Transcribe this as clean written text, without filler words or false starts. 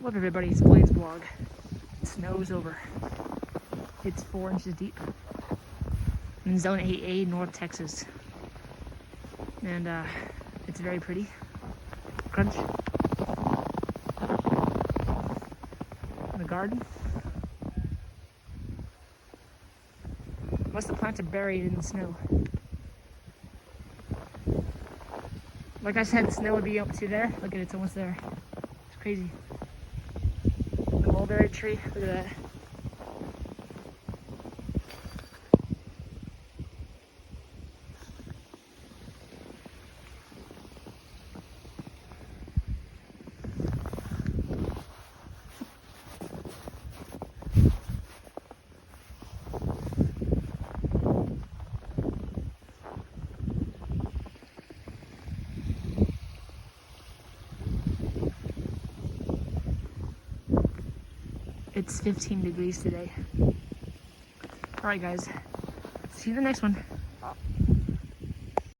Look everybody, it's Blaine's vlog. It snows over. It's 4 inches deep. I'm in zone 8A, North Texas. And it's very pretty. Crunch. In the garden. Most of the plants are buried in the snow. Like I said, the snow would be up to there. Look at it, it's almost there. It's crazy. The mulberry tree, look at that. It's 15 degrees today. Alright guys, see you in the next one.